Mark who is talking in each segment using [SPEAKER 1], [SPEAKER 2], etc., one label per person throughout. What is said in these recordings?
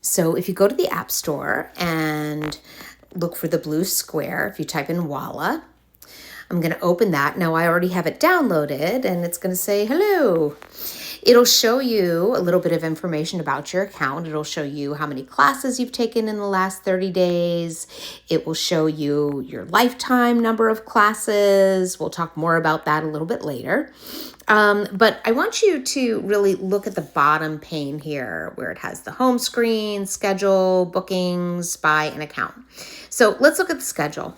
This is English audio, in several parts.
[SPEAKER 1] So if you go to the App Store and look for the blue square, if you type in Walla, I'm going to open that. Now I already have it downloaded and it's going to say hello. It'll show you a little bit of information about your account. It'll show you how many classes you've taken in the last 30 days. It will show you your lifetime number of classes. We'll talk more about that a little bit later. But I want you to really look at the bottom pane here where it has the home screen, schedule, bookings, buy, and account. So let's look at the schedule.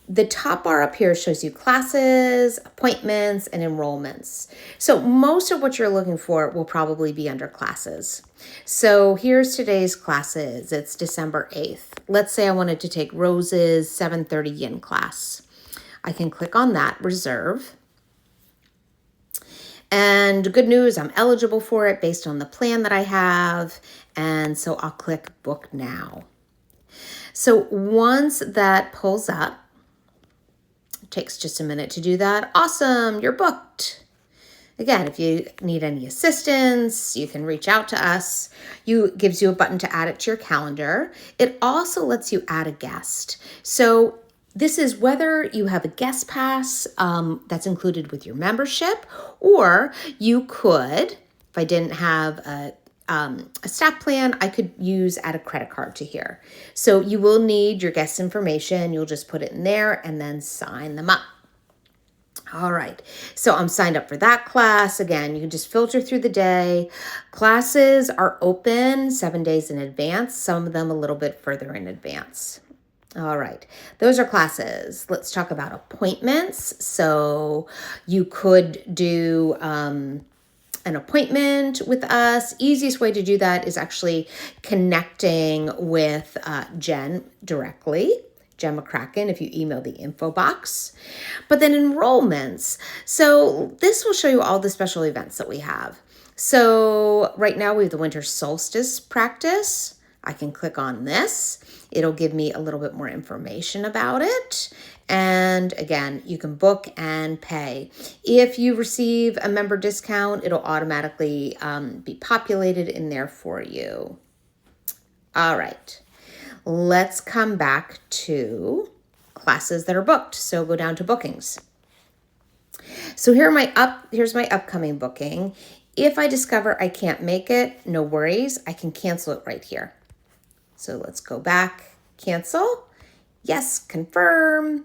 [SPEAKER 1] The top bar up here shows you classes, appointments, and enrollments. So most of what you're looking for will probably be under classes. So here's today's classes. It's December 8th. Let's say I wanted to take Rose's 7:30 yin class. I can click on that, reserve. And good news, I'm eligible for it based on the plan that I have. And so I'll click book now. So once that pulls up, takes just a minute to do that. Awesome, you're booked. Again, if you need any assistance, you can reach out to us. Gives you a button to add it to your calendar. It also lets you add a guest. So this is whether you have a guest pass that's included with your membership, or you could, if I didn't have a staff plan, I could add a credit card to here. So you will need your guest information. You'll just put it in there and then sign them up. All right, so I'm signed up for that class. Again, you can just filter through the day. Classes are open 7 days in advance, some of them a little bit further in advance. All right, those are classes. Let's talk about appointments. So you could do an appointment with us. Easiest way to do that is actually connecting with Jen directly, Jen McCracken, if you email the info box. But then enrollments. So this will show you all the special events that we have. So right now we have the winter solstice practice. I can click on this. It'll give me a little bit more information about it. And again, you can book and pay. If you receive a member discount, it'll automatically be populated in there for you. All right, let's come back to classes that are booked. So go down to bookings. So here's my upcoming booking. If I discover I can't make it, no worries. I can cancel it right here. So let's go back, cancel. Yes, confirm.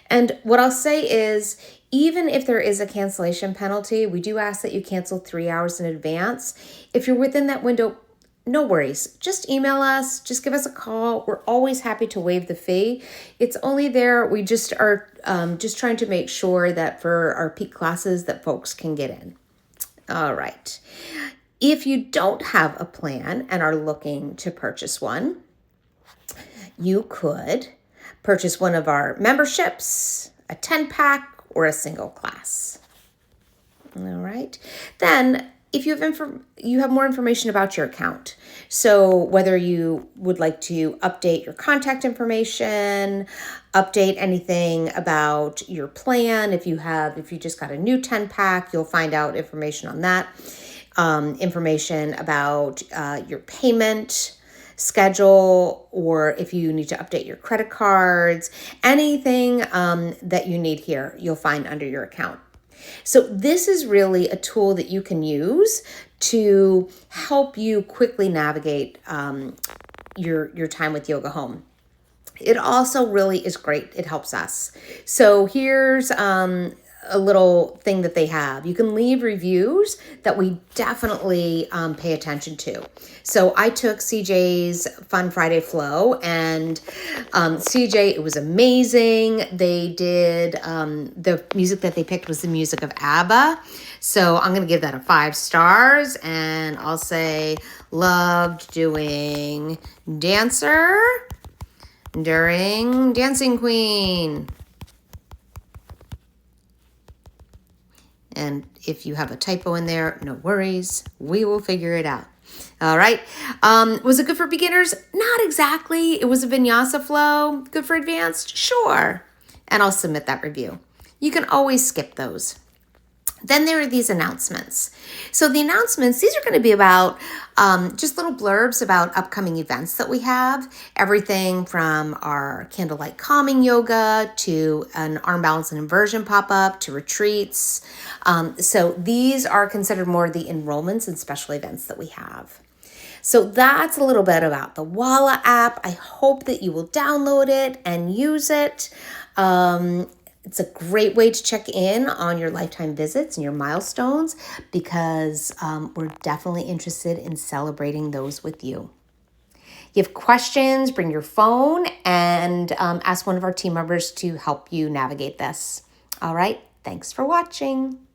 [SPEAKER 1] And what I'll say is, even if there is a cancellation penalty, we do ask that you cancel 3 hours in advance. If you're within that window, no worries. Just email us, just give us a call. We're always happy to waive the fee. It's only there. We just are just trying to make sure that for our peak classes that folks can get in. All right. If you don't have a plan and are looking to purchase one, you could purchase one of our memberships, a 10-pack, or a single class. All right. Then if you have more information about your account. So whether you would like to update your contact information, update anything about your plan, if you just got a new 10-pack, you'll find out information on that. Information about your payment schedule, or if you need to update your credit cards, anything that you need here, you'll find under your account. So this is really a tool that you can use to help you quickly navigate your time with Yoga Home. It also really is great. It helps us. So here's a little thing that they have. You can leave reviews that we definitely pay attention to. So I took CJ's Fun Friday Flow, and CJ, it was amazing. They did, the music that they picked was the music of ABBA. So I'm going to give that a 5 stars, and I'll say loved doing Dancer during Dancing Queen. And if you have a typo in there, no worries. We will figure it out. All right. Was it good for beginners? Not exactly. It was a vinyasa flow. Good for advanced? Sure. And I'll submit that review. You can always skip those. Then there are these announcements. So the announcements, these are going to be about just little blurbs about upcoming events that we have. Everything from our candlelight calming yoga to an arm balance and inversion pop-up to retreats. So these are considered more the enrollments and special events that we have. So that's a little bit about the Walla app. I hope that you will download it and use it. It's a great way to check in on your lifetime visits and your milestones because we're definitely interested in celebrating those with you. If you have questions, bring your phone and ask one of our team members to help you navigate this. All right, thanks for watching.